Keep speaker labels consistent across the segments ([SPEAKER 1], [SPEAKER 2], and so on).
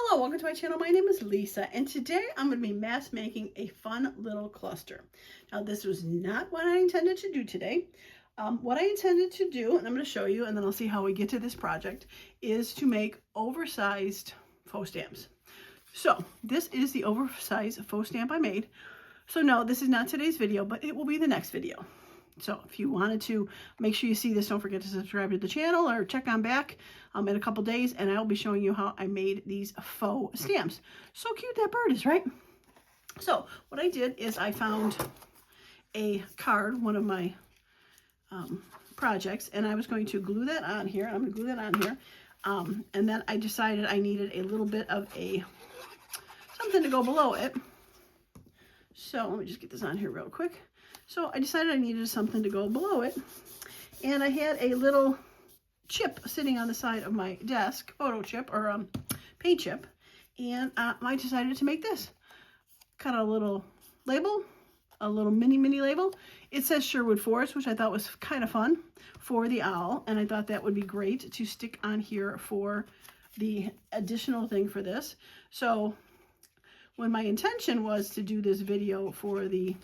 [SPEAKER 1] Hello, welcome to my channel. My name is Lisa, and today I'm going to be mass making a fun little cluster. Now, this was not what I intended to do today. What I intended to do, and I'm going to show you, and then I'll see how we get to this project, is to make oversized faux stamps. So, this is the oversized faux stamp I made. So, no, this is not today's video, but it will be the next video. So if you wanted to make sure you see this, don't forget to subscribe to the channel or check on back in a couple days, and I'll be showing you how I made these faux stamps. So cute that bird is, right? So what I did is I found a card, one of my projects, and I was going to glue that on here. I'm going to glue that on here. And then I decided I needed a little bit of something to go below it. So let me just get this on here real quick. So I decided I needed something to go below it, and I had a little chip sitting on the side of my desk, photo chip or paint chip, and I decided to make this. Cut a little label, a little mini label. It says Sherwood Forest, which I thought was kind of fun for the owl, and I thought that would be great to stick on here for the additional thing for this. So when my intention was to do this video for the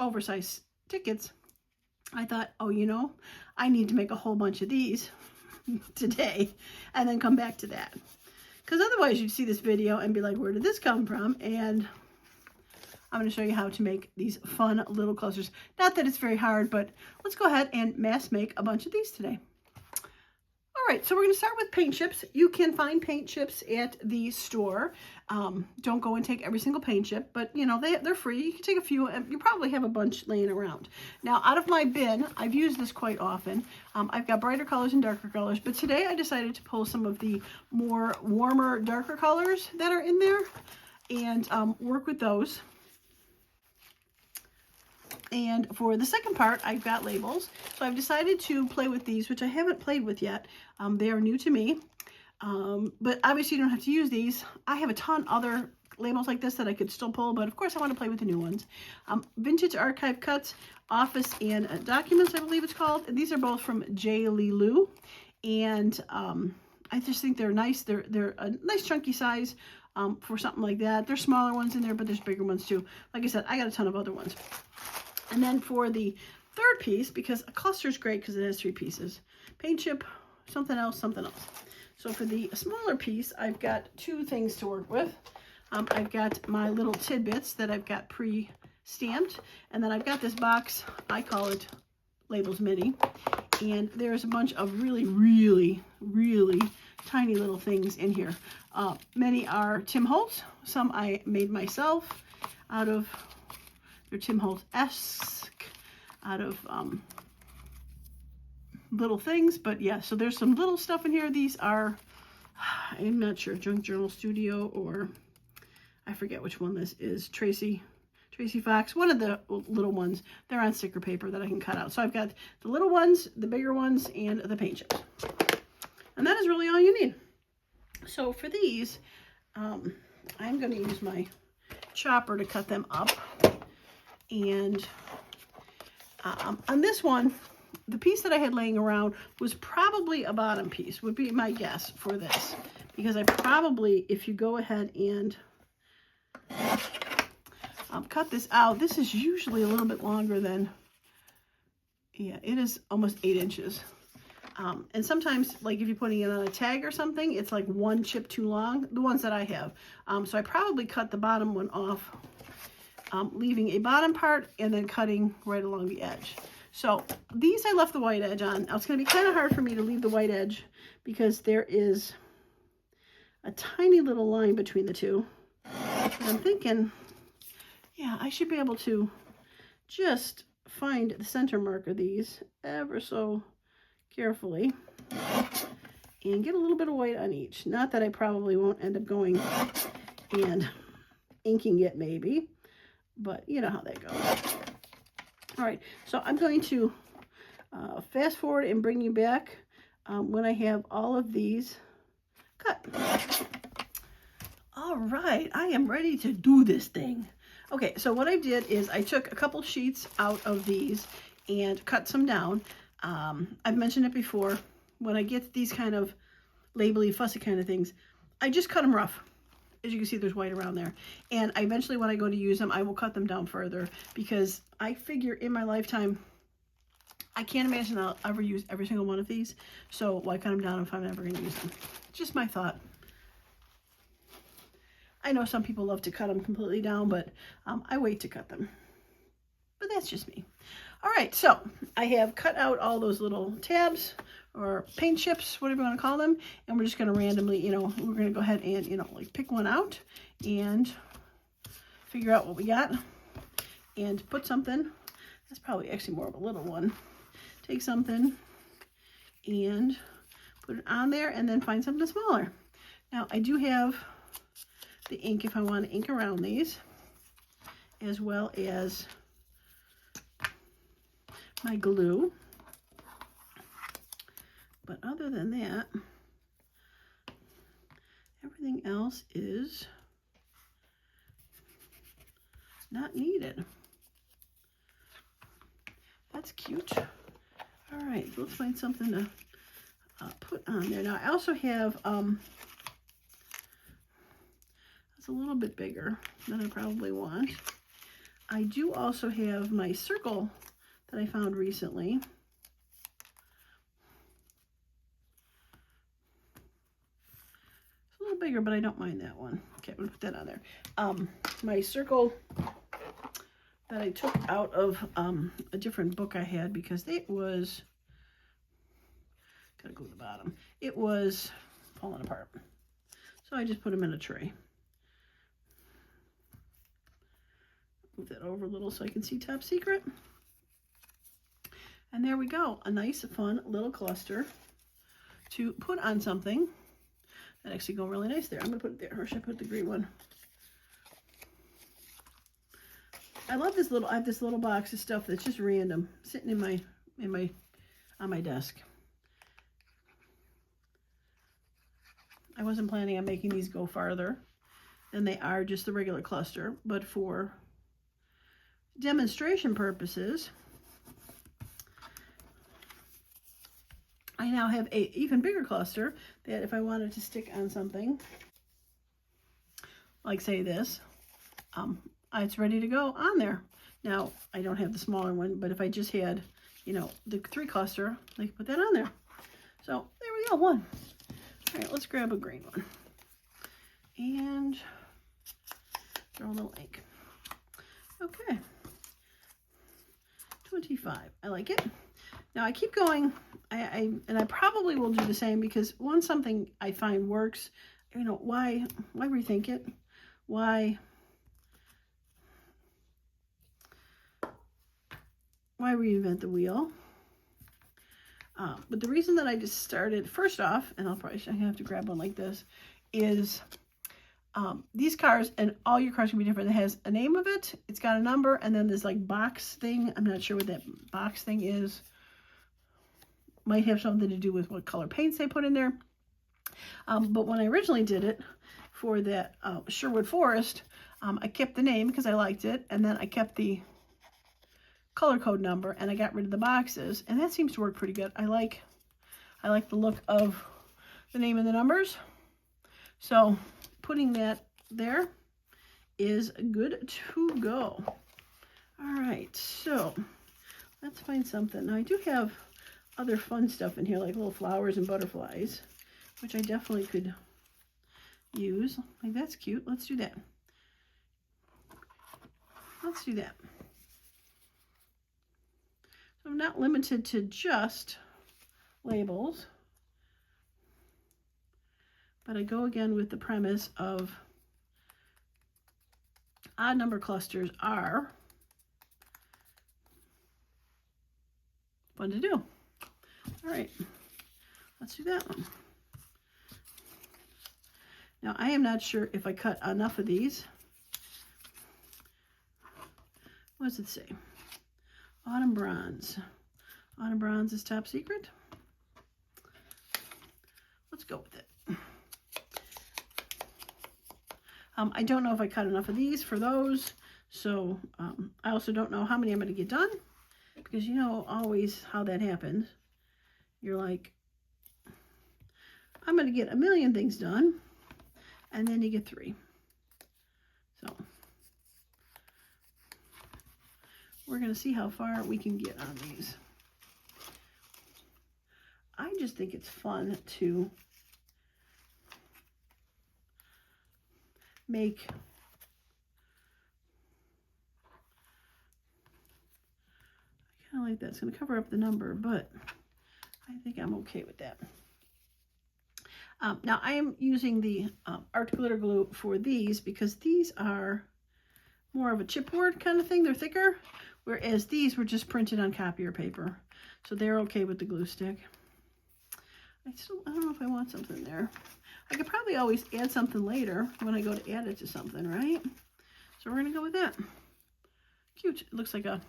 [SPEAKER 1] oversized tickets, I thought, oh, you know, I need to make a whole bunch of these today and then come back to that. Because otherwise you'd see this video and be like, where did this come from? And I'm going to show you how to make these fun little clusters. Not that it's very hard, but let's go ahead and mass make a bunch of these today. All right, so we're going to start with paint chips. You can find paint chips at the store. Don't go and take every single paint chip, but you know, they're free. You can take a few, and you probably have a bunch laying around. Now, out of my bin, I've used this quite often. I've got brighter colors and darker colors, but today I decided to pull some of the more warmer, darker colors that are in there and work with those. And for the second part, I've got labels. So I've decided to play with these, which I haven't played with yet. They are new to me. But obviously you don't have to use these. I have a ton other labels like this that I could still pull, but of course I want to play with the new ones. Vintage Archive Cuts, Office and Documents, I believe it's called. And these are both from J. Lee Lou. And I just think they're nice. They're a nice chunky size for something like that. There's smaller ones in there, but there's bigger ones too. Like I said, I got a ton of other ones. And then for the third piece, because a cluster is great because it has 3 pieces, paint chip, something else, something else. So for the smaller piece, I've got 2 things to work with. I've got my little tidbits that I've got pre-stamped, and then I've got this box, I call it Labels Mini, and there's a bunch of really tiny little things in here. Many are Tim Holtz, some I made myself out of, they're Tim Holtz-esque, out of little things, but yeah, so there's some little stuff in here. These are, I'm not sure, Junk Journal Studio, or I forget which one this is, Tracy Fox, one of the little ones. They're on sticker paper that I can cut out. So I've got the little ones, the bigger ones, and the paint chips. And that is really all you need. So for these, I'm going to use my chopper to cut them up. And on this one, the piece that I had laying around was probably a bottom piece, would be my guess for this. Because I probably, if you go ahead and cut this out, this is usually a little bit longer than, yeah, it is almost 8 inches. And sometimes, like if you're putting it on a tag or something, it's like 1 chip too long, the ones that I have. So I probably cut the bottom one off, leaving a bottom part and then cutting right along the edge. So these I left the white edge on. Now it's going to be kind of hard for me to leave the white edge because there is a tiny little line between the two. And I'm thinking, yeah, I should be able to just find the center mark of these ever so carefully and get a little bit of white on each. Not that I probably won't end up going and inking it maybe, but you know how that goes. All right, so I'm going to fast forward and bring you back when I have all of these cut. All right, I am ready to do this thing. Okay, so what I did is I took a couple sheets out of these and cut some down. I've mentioned it before. When I get these kind of labely, fussy kind of things. I just cut them rough. As you can see, there's white around there. And I eventually, when I go to use them, I will cut them down further, because I figure in my lifetime, I can't imagine I'll ever use every single one of these. So why cut them down if I'm never going to use them? Just my thought. I know some people love to cut them completely down, but I wait to cut them. But that's just me. All right, so I have cut out all those little tabs or paint chips, whatever you want to call them, and we're just going to randomly, we're going to go ahead and, like pick one out and figure out what we got and put something. That's probably actually more of a little one. Take something and put it on there, and then find something smaller. Now, I do have the ink if I want to ink around these, as well as my glue. But other than that, everything else is not needed. That's cute. All right, let's find something to put on there. Now, I also have, it's a little bit bigger than I probably want. I do also have my circle that I found recently. It's a little bigger, but I don't mind that one. Okay, I'm gonna put that on there. My circle that I took out of a different book I had, because it was, gotta go to the bottom, it was falling apart. So I just put them in a tray. Move that over a little so I can see Top Secret. And there we go, a nice, fun little cluster to put on something. That actually go really nice there. I'm gonna put it there, or should I put the green one? I love this little, I have this little box of stuff that's just random, sitting on my desk. I wasn't planning on making these go farther than they are just the regular cluster, but for demonstration purposes, I now have an even bigger cluster that if I wanted to stick on something, like say this, it's ready to go on there. Now, I don't have the smaller one, but if I just had, the 3 cluster, I could put that on there. So there we go, one. All right, let's grab a green one. And throw a little ink. Okay. 25, I like it. Now I keep going, and I probably will do the same, because once something I find works, why rethink it? Why reinvent the wheel? But the reason that I just started, first off, and I'm gonna have to grab one like this, is these cards, and all your cards can be different. It has a name of it, it's got a number, and then this like box thing. I'm not sure what that box thing is. Might have something to do with what color paints they put in there. But when I originally did it for that Sherwood Forest, I kept the name because I liked it, and then I kept the color code number, and I got rid of the boxes, and that seems to work pretty good. I like the look of the name and the numbers, so putting that there is good to go. All right, so let's find something. Now I do have other fun stuff in here, like little flowers and butterflies, which I definitely could use. Like, that's cute. Let's do that. Let's do that. So I'm not limited to just labels, but I go again with the premise of odd number clusters are fun to do. All right, let's do that one. Now, I am not sure if I cut enough of these. What does it say? Autumn Bronze. Autumn Bronze is Top Secret. Let's go with it. I don't know if I cut enough of these for those, so I also don't know how many I'm going to get done, because you know always how that happens. You're like, I'm going to get a million things done, and then you get 3. So we're going to see how far we can get on these. I just think it's fun to make I kind of like that. It's going to cover up the number, but I think I'm okay with that. Now I am using the art glitter glue for these because these are more of a chipboard kind of thing. They're thicker, whereas these were just printed on copier paper. So they're okay with the glue stick. I don't know if I want something there. I could probably always add something later when I go to add it to something, right? So we're going to go with that. Cute. It looks like a,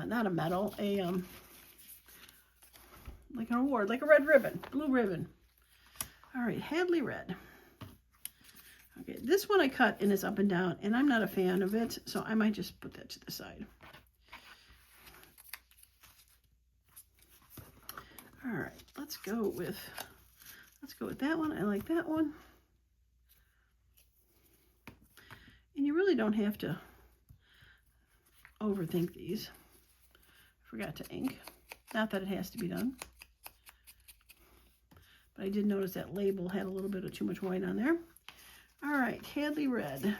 [SPEAKER 1] not a medal, like an award, like a red ribbon, blue ribbon. All right, Hadley Red. Okay, this one I cut and it's up and down, and I'm not a fan of it, so I might just put that to the side. All right, let's go with that one. I like that one. And you really don't have to overthink these. I forgot to ink. Not that it has to be done. But I did notice that label had a little bit of too much white on there. All right, Hadley Red.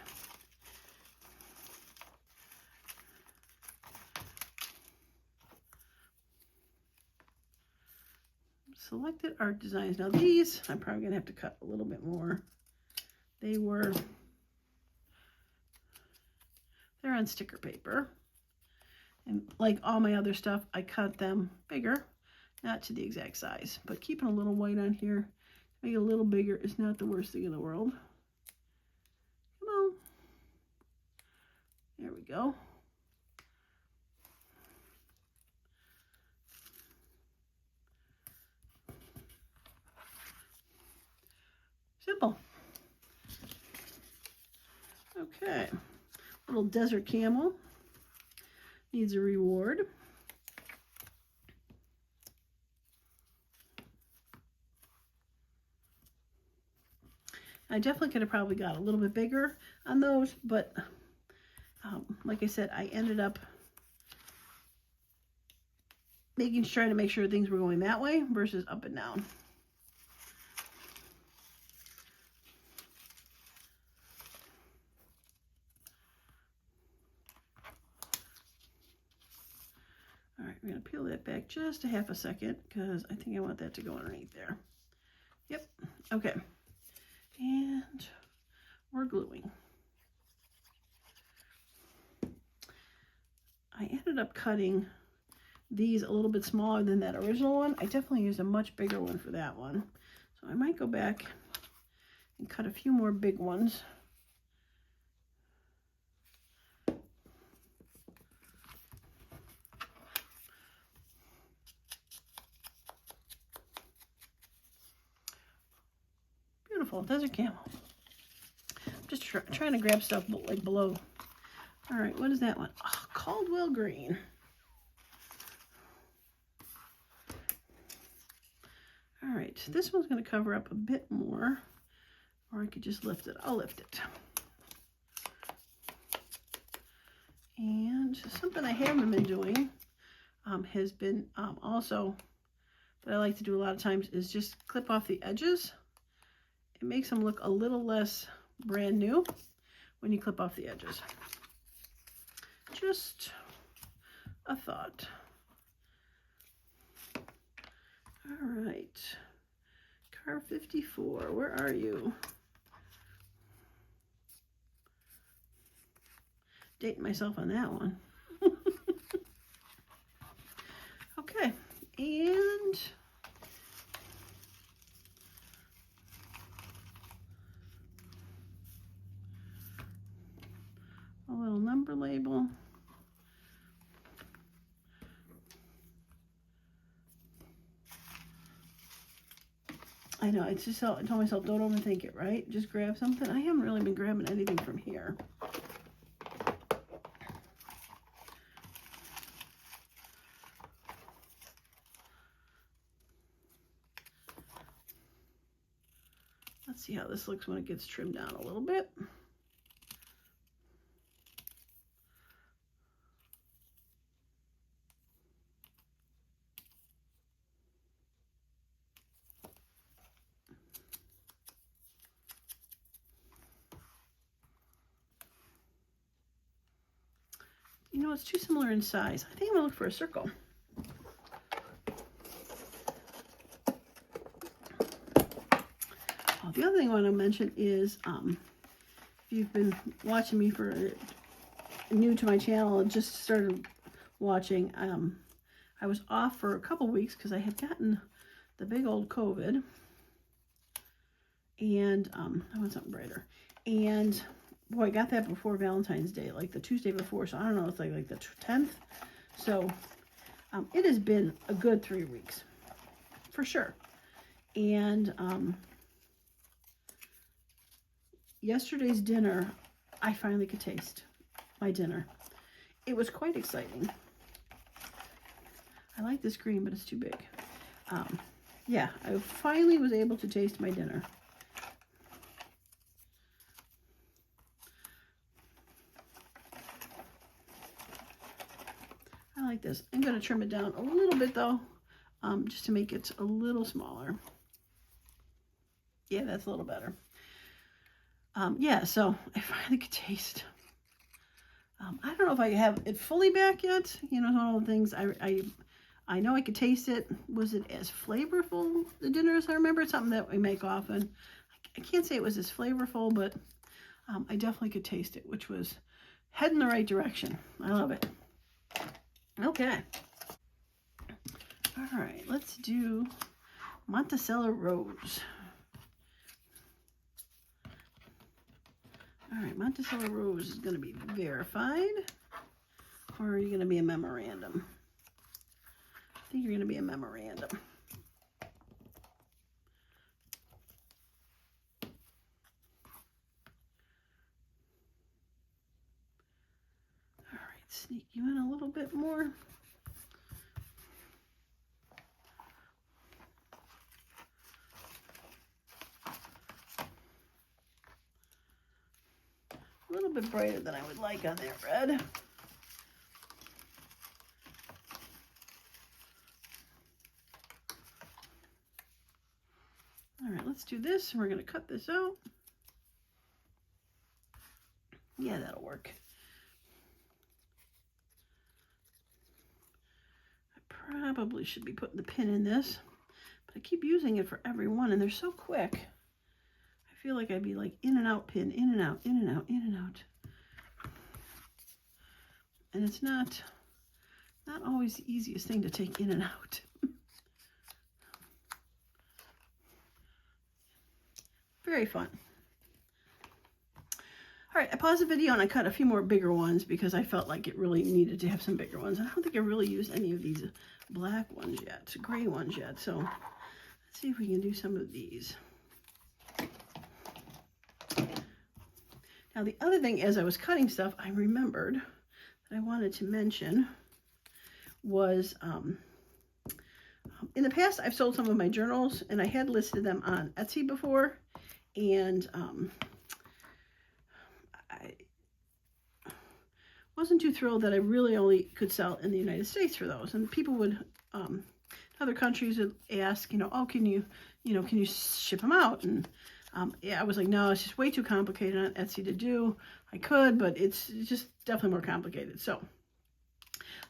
[SPEAKER 1] Selected art designs. Now these, I'm probably gonna have to cut a little bit more. They're on sticker paper. And like all my other stuff, I cut them bigger, not to the exact size, but keeping a little white on here, make it a little bigger is not the worst thing in the world. Come on. There we go. Simple. Okay. Little desert camel needs a reward. I definitely could have probably got a little bit bigger on those, but like I said, I ended up trying to make sure things were going that way versus up and down. All right, we're going to peel that back just a half a second because I think I want that to go underneath there. Yep, okay. And we're gluing. I ended up cutting these a little bit smaller than that original one. I definitely used a much bigger one for that one. So I might go back and cut a few more big ones. Beautiful desert camel. Just trying to grab stuff like below. All right, what is that one? Oh, Caldwell Green. All right, this one's going to cover up a bit more, or I could just lift it. I'll lift it. And something I haven't been doing has been also, that I like to do a lot of times, is just clip off the edges. It makes them look a little less brand new when you clip off the edges. Just a thought. All right, car 54, where are you? Dating myself on that one. Okay, and a little number label. I know, it's just, I told myself, don't overthink it, right? Just grab something. I haven't really been grabbing anything from here. Let's see how this looks when it gets trimmed down a little bit. You know, it's too similar in size. I think I'm gonna look for a circle. Oh, the other thing I want to mention is, if you've been watching me for new to my channel and just started watching, I was off for a couple weeks because I had gotten the big old COVID, and I want something brighter. And boy, I got that before Valentine's Day, like the Tuesday before. So I don't know, it's like the 10th. So it has been a good 3 weeks for sure. And yesterday's dinner, I finally could taste my dinner. It was quite exciting. I like this green, but it's too big. Yeah, I finally was able to taste my dinner. I like this. I'm going to trim it down a little bit though, just to make it a little smaller. Yeah, that's a little better. Yeah, so I finally could taste. I don't know if I have it fully back yet. You know, one of the things I know I could taste it. Was it as flavorful, the dinner, as I remember? It's something that we make often. I can't say it was as flavorful, but I definitely could taste it, which was head in the right direction. I love it. Okay. All right, let's do Monticello Rose. All right, Monticello Rose is going to be verified, or are you going to be a memorandum? I think you're going to be a memorandum. All right, sneak you in a little bit more. A little bit brighter than I would like on that red. All right, let's do this. We're going to cut this out. Yeah, that'll work. I probably should be putting the pin in this, but I keep using it for every one, and they're so quick. I feel like I'd be like in and out pin, in and out, in and out, in and out. And it's not always the easiest thing to take in and out. Very fun. All right, I paused the video and I cut a few more bigger ones because I felt like it really needed to have some bigger ones. I don't think I really used any of these black ones yet, gray ones yet. So let's see if we can do some of these. Now the other thing, as I was cutting stuff, I remembered that I wanted to mention was, in the past, I've sold some of my journals, and I had listed them on Etsy before, and I wasn't too thrilled that I really only could sell in the United States for those. And people would, other countries would ask, oh, can you ship them out? And yeah, I was like, no, it's just way too complicated on Etsy to do. I could, but it's just definitely more complicated. So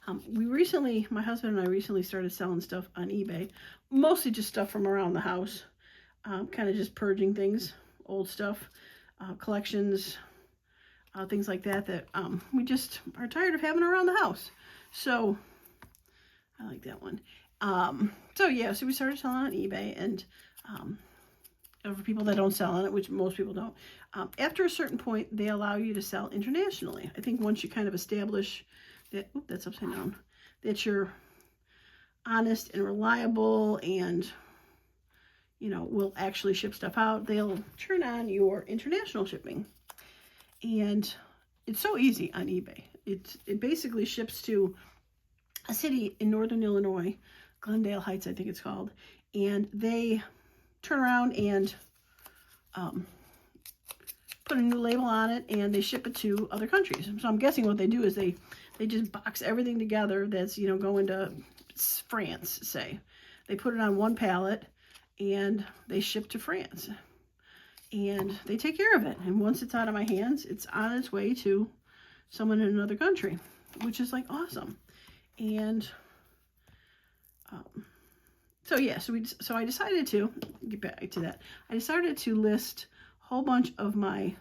[SPEAKER 1] my husband and I recently started selling stuff on eBay, mostly just stuff from around the house, kind of just purging things, old stuff, collections, things like that we just are tired of having around the house. So I like that one. So yeah, so we started selling on eBay, and for people that don't sell on it, which most people don't, after a certain point, they allow you to sell internationally. I think once you kind of establish that, that's upside down, that you're honest and reliable and, will actually ship stuff out, they'll turn on your international shipping. And it's so easy on eBay. It basically ships to a city in northern Illinois, Glendale Heights, I think it's called, and they turn around and put a new label on it, and they ship it to other countries. So I'm guessing what they do is they just box everything together that's, you know, going to France, say. They put it on one pallet and they ship to France. And they take care of it. And once it's out of my hands, it's on its way to someone in another country, which is like awesome. And so yeah, so I decided to get back to that. I decided to list a whole bunch of my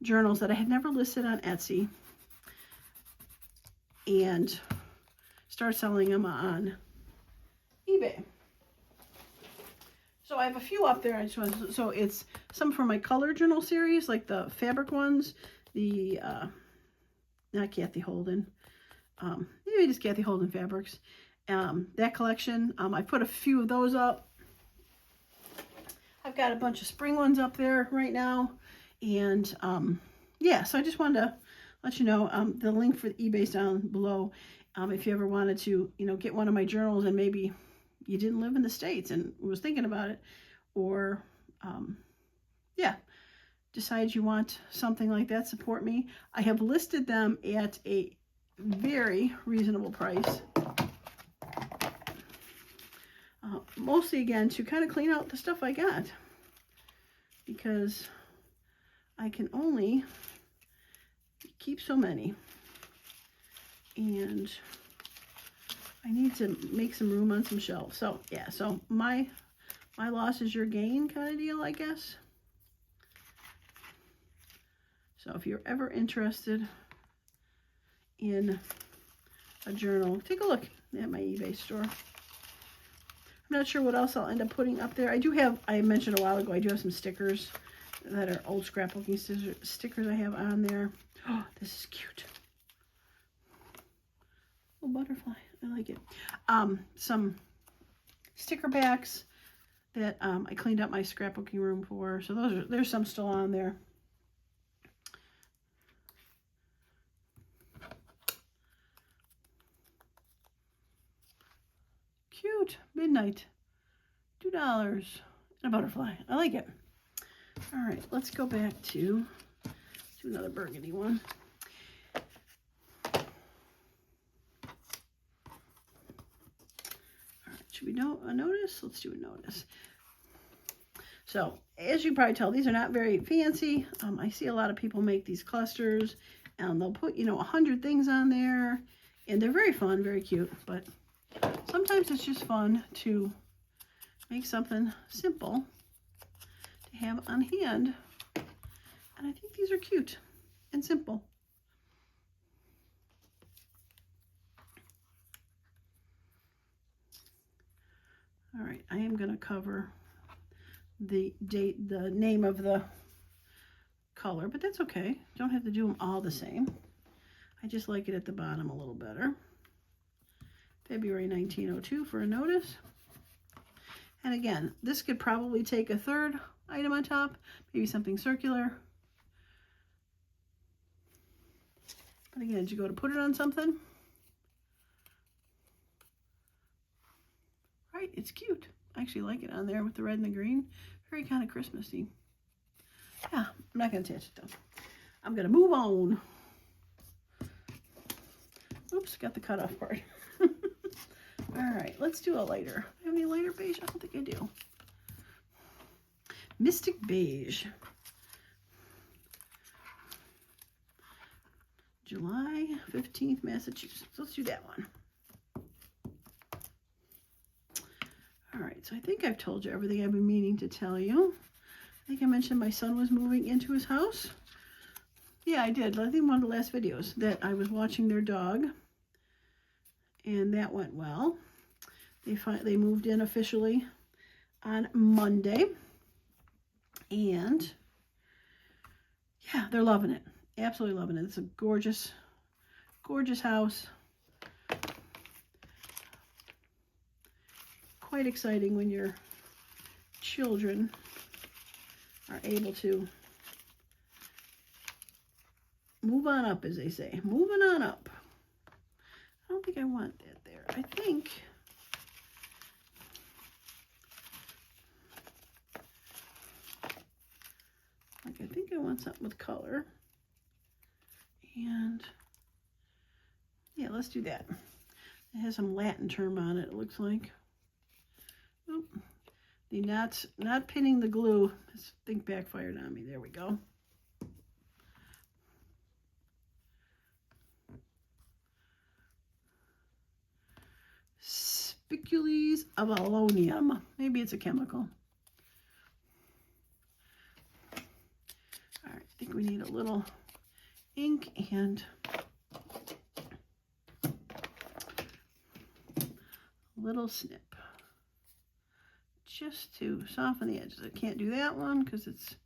[SPEAKER 1] journals that I had never listed on Etsy and start selling them on eBay. So I have a few up there. So it's some from my color journal series, like the fabric ones, the not Kathy Holden, maybe just Kathy Holden fabrics. That collection, I put a few of those up. I've got a bunch of spring ones up there right now, and yeah. So I just wanted to let you know the link for the eBay's down below. If you ever wanted to, you know, get one of my journals and maybe you didn't live in the States and was thinking about it, or yeah, decide you want something like that, support me. I have listed them at a very reasonable price. Mostly, again, to kind of clean out the stuff I got, because I can only keep so many, and I need to make some room on some shelves. So yeah, so my loss is your gain kind of deal, I guess. So if you're ever interested in a journal, take a look at my eBay store. I'm not sure what else I'll end up putting up there. I do have, I mentioned a while ago, I do have some stickers that are old scrapbooking stickers I have on there. Oh, this is cute. Little butterfly. I like it. Some sticker backs that I cleaned up my scrapbooking room for. So there's some still on there. Cute. Midnight. $2 and a butterfly. I like it. All right, let's go back to another burgundy one. All right, should we do a notice? Let's do a notice. So, as you probably tell, these are not very fancy. I see a lot of people make these clusters, and they'll put, you know, 100 things on there, and they're very fun, very cute, but sometimes it's just fun to make something simple to have on hand. And I think these are cute and simple. All right, I am going to cover the date, the name of the color, but that's okay. Don't have to do them all the same. I just like it at the bottom a little better. February 1902 for a notice. And again, this could probably take a third item on top, maybe something circular. But again, as you go to put it on something, right, it's cute. I actually like it on there with the red and the green. Very kind of Christmassy. Yeah, I'm not going to attach it though. I'm going to move on. Oops, got the cutoff part. All right, let's do a lighter. Do I have any lighter beige? I don't think I do. Mystic Beige. July 15th, Massachusetts. Let's do that one. All right, so I think I've told you everything I've been meaning to tell you. I think I mentioned my son was moving into his house. Yeah, I did. I think one of the last videos that I was watching their dog, and that went well. They moved in officially on Monday, and yeah, they're loving it. Absolutely loving it. It's a gorgeous, gorgeous house. Quite exciting when your children are able to move on up, as they say. Moving on up. I don't think I want that there. I think I think I want something with color. And yeah, let's do that. It has some Latin term on it, it looks like. Oop. The not pinning the glue, this thing backfired on me. There we go. Spicules of aluminum. Maybe it's a chemical. All right, I think we need a little ink and a little snip just to soften the edges. I can't do that one because it's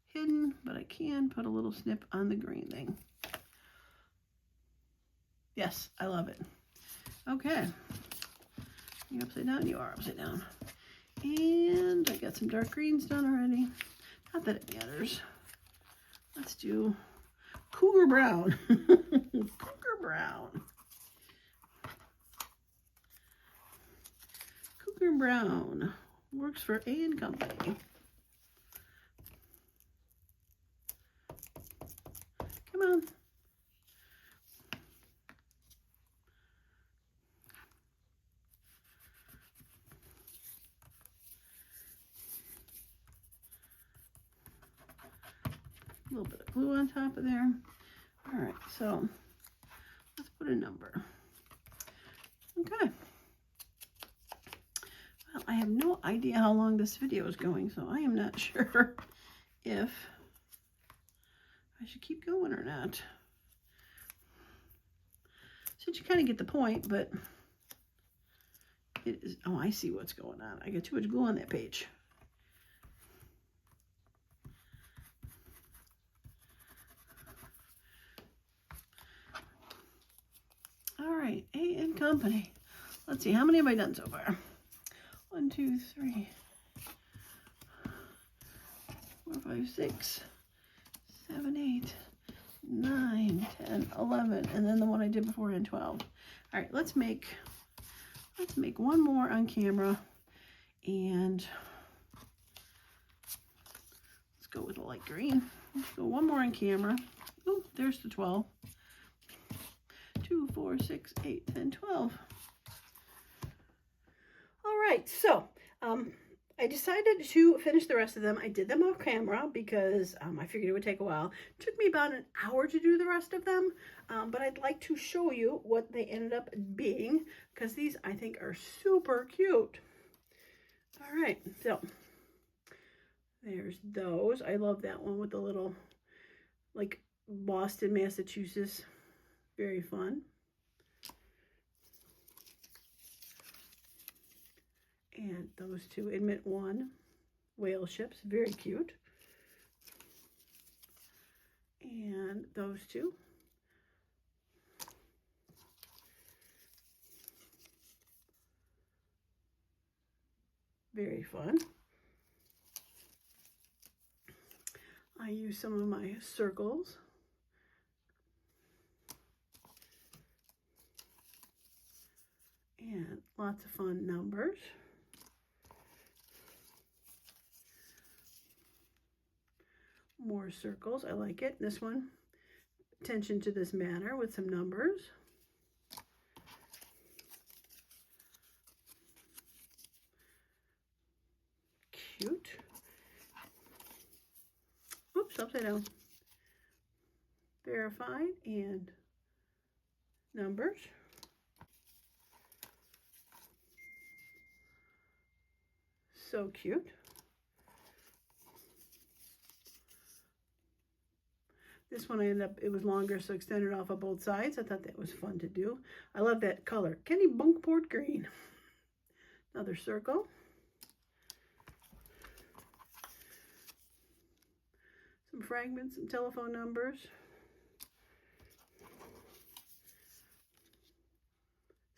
[SPEAKER 1] hidden, but I can put a little snip on the green thing. Yes, I love it. Okay. You upside down? You are upside down. And I got some dark greens done already. Not that it matters. Let's do cougar brown. Cougar brown. Cougar brown works for A & Company. Come on. A little bit of glue on top of there. All right, so let's put a number. Okay. Well, I have no idea how long this video is going, so I am not sure if I should keep going or not. So you kind of get the point, but it is, oh, I see what's going on. I got too much glue on that page. All right, A & Company. Let's see, how many have I done so far? 1, 2, 3, 4, 5, 6, 7, 8, 9, 10, 11, and then the one I did beforehand, 12. All right, let's make one more on camera, and let's go with a light green. Let's go one more on camera. Oh, there's the 12. 2, 4, 6, 8, 10, 12. All right, so I decided to finish the rest of them. I did them off camera because I figured it would take a while. It took me about an hour to do the rest of them, but I'd like to show you what they ended up being because these I think are super cute. All right, so there's those. I love that one with the little, like, Boston, Massachusetts. Very fun. And those two, Admit One, whale ships, very cute. And those two. Very fun. I use some of my circles. And lots of fun numbers. More circles, I like it. This one, attention to this matter with some numbers. Cute. Oops, upside down. Verified and numbers. So cute. This one I ended up, it was longer, so extended off of both sides. I thought that was fun to do. I love that color. Kenny Bunkport Green. Another circle. Some fragments, some telephone numbers.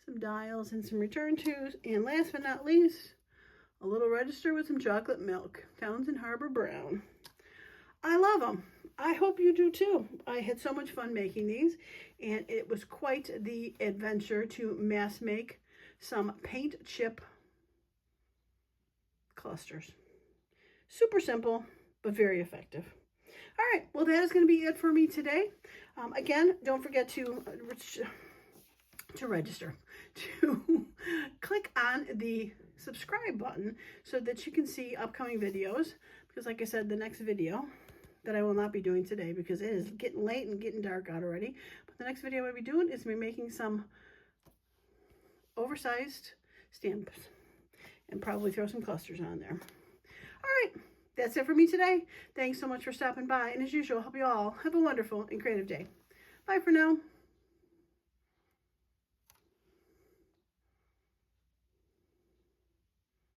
[SPEAKER 1] Some dials and some return tos. And last but not least, a little register with some chocolate milk. Townsend Harbor Brown. I love them. I hope you do too. I had so much fun making these, and it was quite the adventure to mass make some paint chip clusters. Super simple, but very effective. All right, well, that is going to be it for me today. Again, don't forget to register, to click on the subscribe button so that you can see upcoming videos. Because like I said, the next video that I will not be doing today because it is getting late and getting dark out already. But the next video I'll be doing is me making some oversized stamps and probably throw some clusters on there. All right, that's it for me today. Thanks so much for stopping by. And as usual, I hope you all have a wonderful and creative day. Bye for now.